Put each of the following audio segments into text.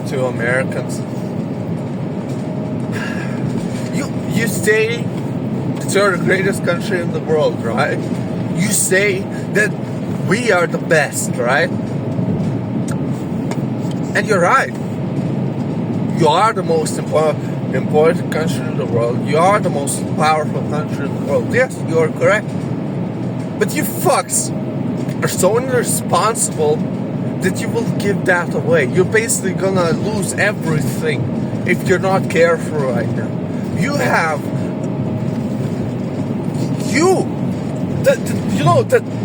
to Americans. You say that you're the greatest country in the world, right? You say that we are the best, right? And you're right. You are the most important country in the world. You are the most powerful country in the world. Yes, you are correct. But you fucks are so irresponsible that you will give that away. You're basically gonna lose everything if you're not careful right now. You have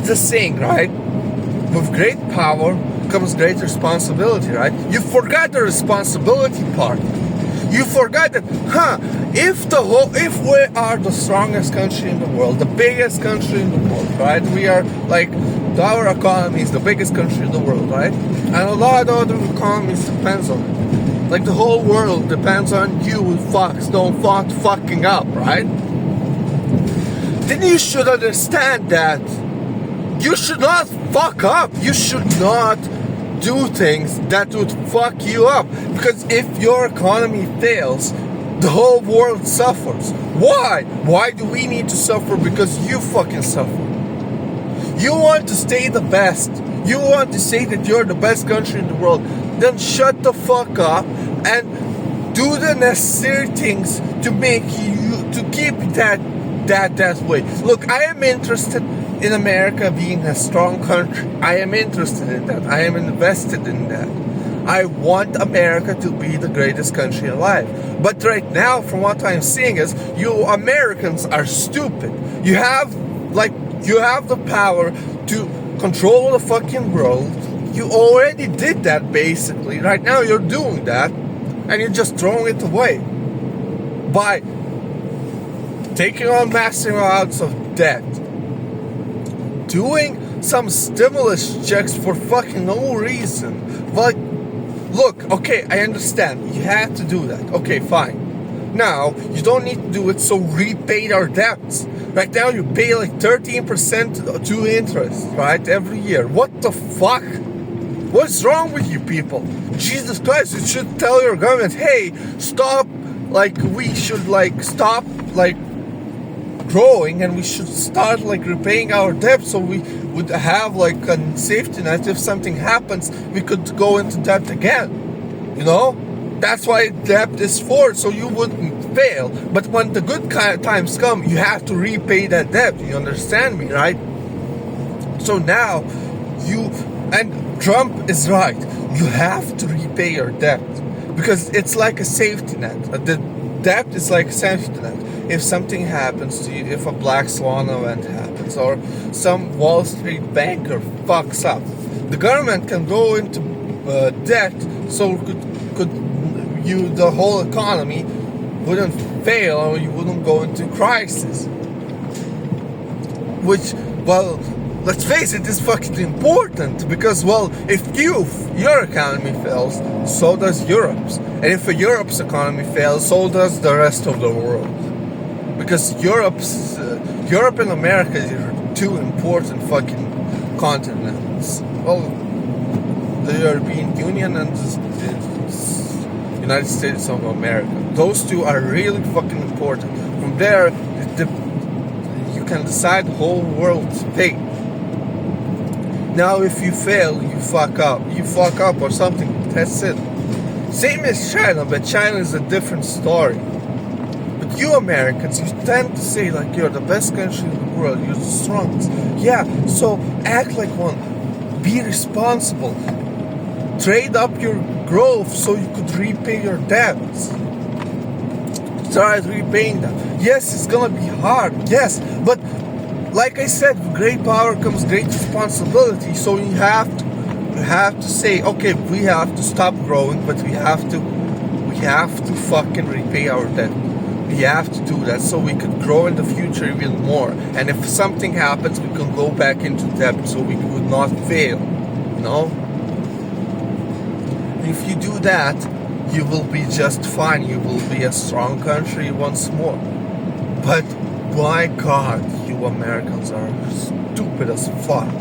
the saying, right? With great power comes great responsibility, right? You forgot the responsibility part. You forgot that, if we are the strongest country in the world, the biggest country in the world, right? We are like, our economy is the biggest country in the world, right? And a lot of other economies depends on it. Like the whole world depends on you fucks don't fucking up, right? Then you should understand that you should not fuck up. You should not do things that would fuck you up. Because if your economy fails, the whole world suffers. Why? Why do we need to suffer? Because you fucking suffer. You want to stay the best. You want to say that you're the best country in the world. Then shut the fuck up and do the necessary things to make you, to keep that way. Look, I am interested in America being a strong country. I am interested in that. I am invested in that. I want America to be the greatest country alive. But right now, from what I'm seeing is, you Americans are stupid. You have the power to control the fucking world. You already did that basically. Right now you're doing that. And you're just throwing it away. By taking on massive amounts of debt. Doing some stimulus checks for fucking no reason. Like, look, okay, I understand. You had to do that. Okay, fine. Now, you don't need to do it, so repay our debts. Right now, you pay like 13% to interest, right, every year. What the fuck? What's wrong with you people? Jesus Christ, you should tell your government, hey, stop, we should, stop, growing, and we should start, repaying our debt, so we would have, a safety net. If something happens, we could go into debt again, you know? That's why debt is for, so you wouldn't fail. But when the good times come, you have to repay that debt. You understand me, right? So now, and Trump is right. You have to repay your debt. Because it's like a safety net. The debt is like a safety net. If something happens to you, if a black swan event happens, or some Wall Street banker fucks up, the government can go into debt, so the whole economy wouldn't fail, or you wouldn't go into crisis. Which, well, let's face it, is fucking important, because, well, if your economy fails, so does Europe's. And if Europe's economy fails, so does the rest of the world. Because Europe and America are two important fucking continents. Well, the European Union and the United States of America. Those two are really fucking important. From there, you can decide the whole world's fate. Now, if you fail, you fuck up or something. That's it. Same as China, but China is a different story. But you Americans, you tend to say you're the best country in the world, you're the strongest. Yeah, so act like one. Be responsible. Trade up your growth so you could repay your debts. Start repaying them. Yes, it's gonna be hard. Yes, but like I said, with great power comes great responsibility. So you have to say, okay, we have to stop growing, but we have to fucking repay our debt. We have to do that so we could grow in the future even more. And if something happens, we can go back into debt so we would not fail. You know? If you do that, you will be just fine. You will be a strong country once more. But my God, you Americans are stupid as fuck.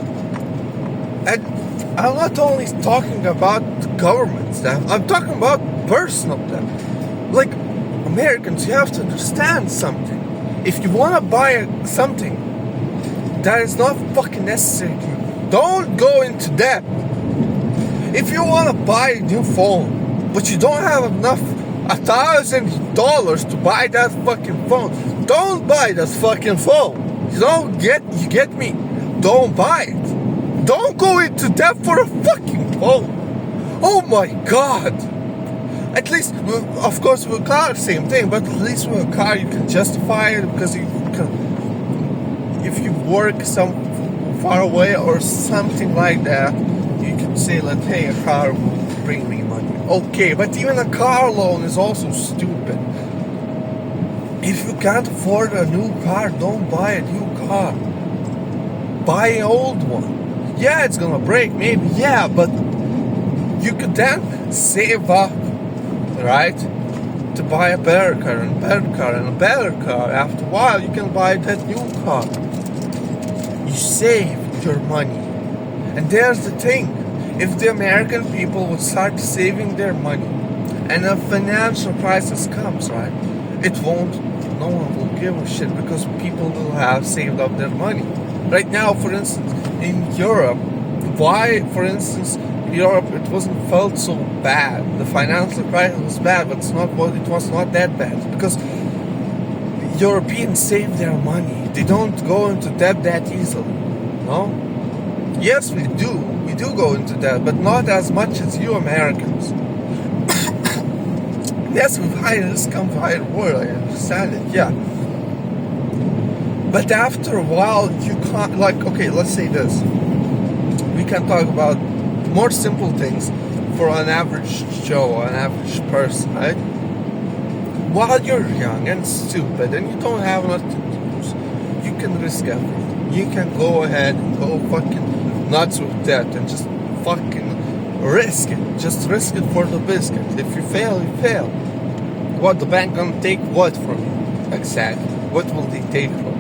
And I'm not only talking about government stuff, I'm talking about personal stuff. Like, Americans, you have to understand something. If you want to buy something that is not fucking necessary to you, don't go into debt. If you want to buy a new phone, but you don't have enough $1,000 to buy that fucking phone, don't buy that fucking phone. You get me? Don't buy it. Don't go into debt for a fucking phone. Oh my god. At least, of course, with a car, same thing, but at least with a car you can justify it because you can, if you work some far away or something like that, you can say like, hey, a car will bring me money. Okay, but even a car loan is also stupid. If you can't afford a new car, don't buy a new car. Buy an old one. Yeah, it's gonna break, maybe, yeah, but you could then save up, right, to buy a better car and a better car and a better car. After a while, you can buy that new car. You save your money. And there's the thing. If the American people would start saving their money and a financial crisis comes, right, no one will give a shit because people will have saved up their money. Right now, for instance, in Europe, why, for instance, Europe, it wasn't felt so bad. The financial crisis was bad, but it was not that bad because Europeans save their money. They don't go into debt that easily. No? Yes, we do. We do go into debt, but not as much as you Americans. Yes, with high risk comes high reward. I understand it. Yeah. But after a while, you can't, like, okay, let's say this. We can talk about more simple things for an average Joe, an average person, right? While you're young and stupid and you don't have nothing to lose, you can risk everything. You can go ahead and go fucking nuts with debt and just fucking risk it. Just risk it for the biscuit. If you fail, you fail. What, the bank gonna take what from you? Exactly. What will they take from you?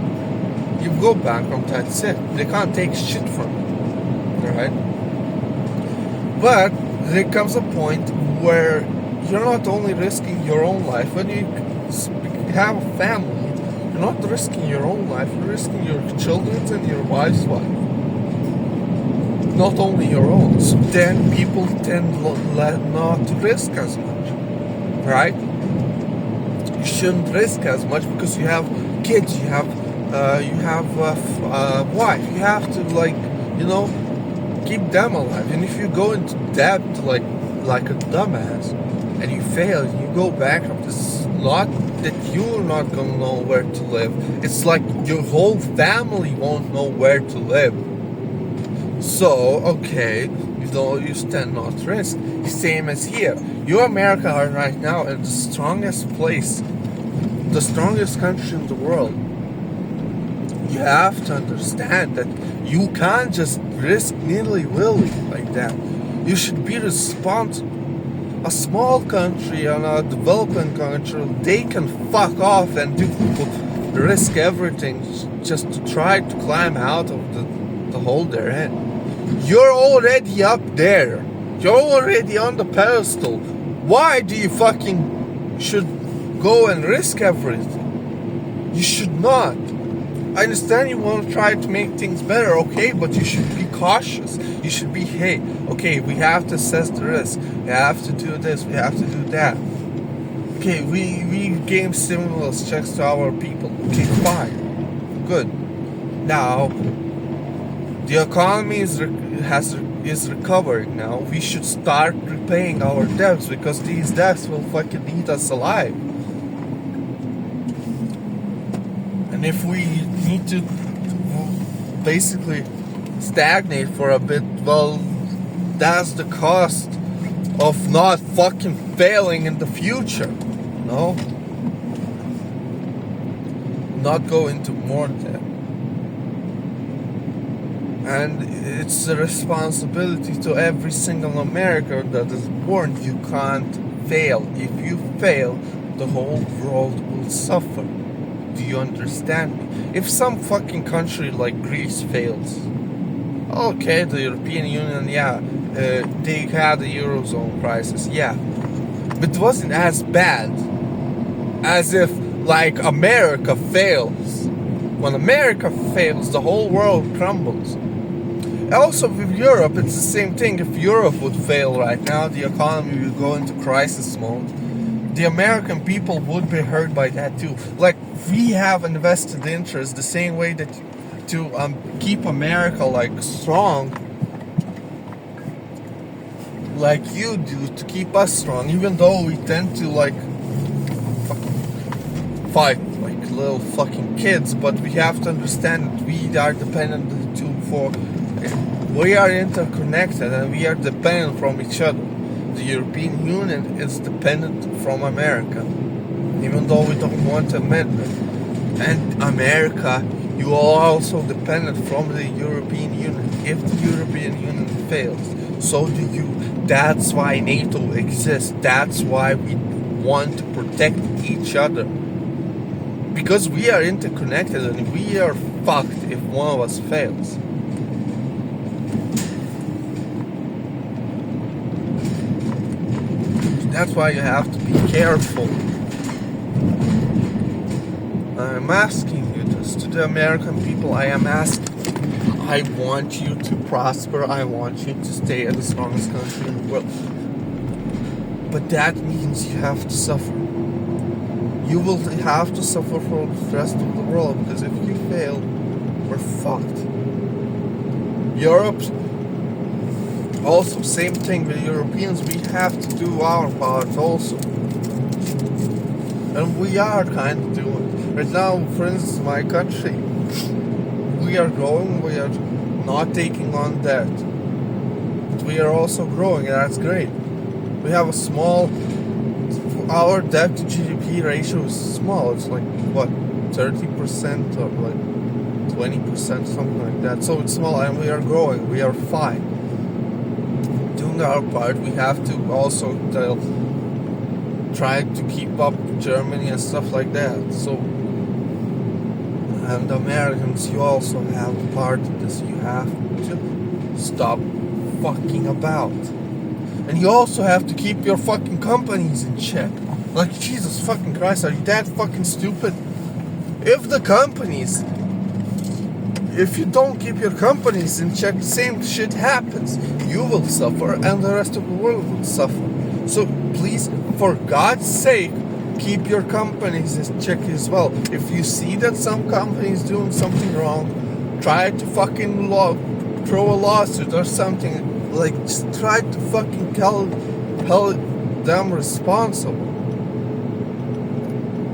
You go bankrupt, that's it. They can't take shit from you. Alright? But there comes a point where you're not only risking your own life, when you have a family, you're not risking your own life, you're risking your children's and your wife's life. Not only your own. So then people tend not to risk as much. Right? You shouldn't risk as much because you have kids, you have a wife, you have to, like, you know, keep them alive. And if you go into debt like a dumbass and you fail, you go bankrupt, it's not that you're not gonna know where to live, it's like your whole family won't know where to live. So, okay, you stand not risk. The same as here. You America are right now in the strongest place, the strongest country in the world. You have to understand that you can't just risk nilly-willy like that. You should be responsible. A small country and a developing country, they can fuck off and risk everything just to try to climb out of the hole they're in. You're already up there. You're already on the pedestal. Why do you fucking should go and risk everything? You should not. I understand you want to try to make things better, okay, but you should be cautious. You should be, hey, okay, we have to assess the risk. We have to do this, we have to do that. Okay, we gave stimulus checks to our people. Okay, fine. Good. Now, the economy is recovering now. We should start repaying our debts because these debts will fucking eat us alive. And if we need to basically stagnate for a bit, well, that's the cost of not fucking failing in the future. No? Not go into more debt. And it's a responsibility to every single American that is born. You can't fail. If you fail, the whole world will suffer. Do you understand me? If some fucking country like Greece fails, Okay, the European Union, they had the Eurozone crisis, but it wasn't as bad as if, like, America fails. When America fails, the whole world crumbles. Also, with Europe, it's the same thing. If Europe would fail right now, the economy would go into crisis mode. The American people would be hurt by that too. Like, we have invested interest the same way that to keep America, like, strong, like you do, to keep us strong, even though we tend to, like, fight like little fucking kids. But we have to understand that we are dependent we are interconnected and we are dependent from each other. The European Union is dependent from America, even though we don't want to admit it. And America, you are also dependent from the European Union. If the European Union fails, so do you. That's why NATO exists. That's why we want to protect each other. Because we are interconnected and we are fucked if one of us fails. That's why you have to be careful. I'm asking you this to the American people. I am asking. I want you to prosper. I want you to stay at the strongest country in the world. But that means you have to suffer. You will have to suffer for the rest of the world, because if you fail, we're fucked. Europe, also same thing with Europeans. We have to do our part also, and we are kind of doing it. Right now, for instance, my country, we are growing. We are not taking on debt, but we are also growing, and that's great. We have a small. Our debt to GDP ratio is small. It's like, what, 30% or like 20%, something like that. So it's small and we are growing. We are fine. Doing our part, we have to also try to keep up Germany and stuff like that. So, and Americans, you also have a part in this. You have to stop fucking about. And you also have to keep your fucking companies in check. Like, Jesus fucking Christ, are you that fucking stupid? If you don't keep your companies in check, the same shit happens. You will suffer and the rest of the world will suffer. So please, for God's sake, keep your companies in check as well. If you see that some company is doing something wrong, try to fucking throw a lawsuit or something. Like, just try to fucking hold them responsible.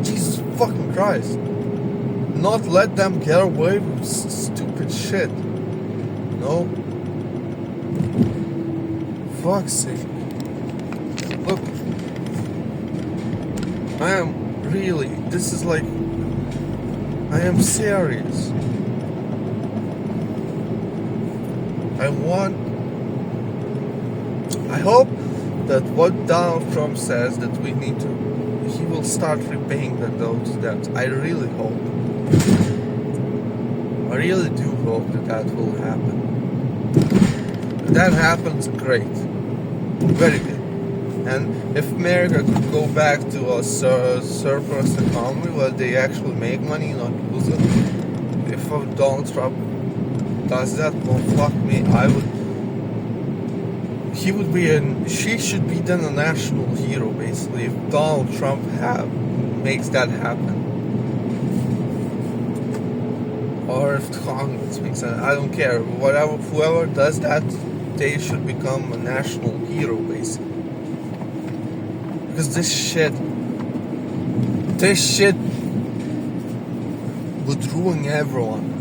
Jesus fucking Christ. Not let them get away with stupid shit. No? Fuck's sake. Look. I am serious. I hope that what Donald Trump says, that he will start repaying those debts. I really hope. I really do hope that will happen. If that happens, great. Very good. And if America could go back to a surplus economy where they actually make money, not lose it, if Donald Trump does that, well, fuck me, she should be then a national hero, basically, if Donald Trump makes that happen. Or if Congress makes that, I don't care. Whoever does that, they should become a national hero, basically. Because this shit would ruin everyone.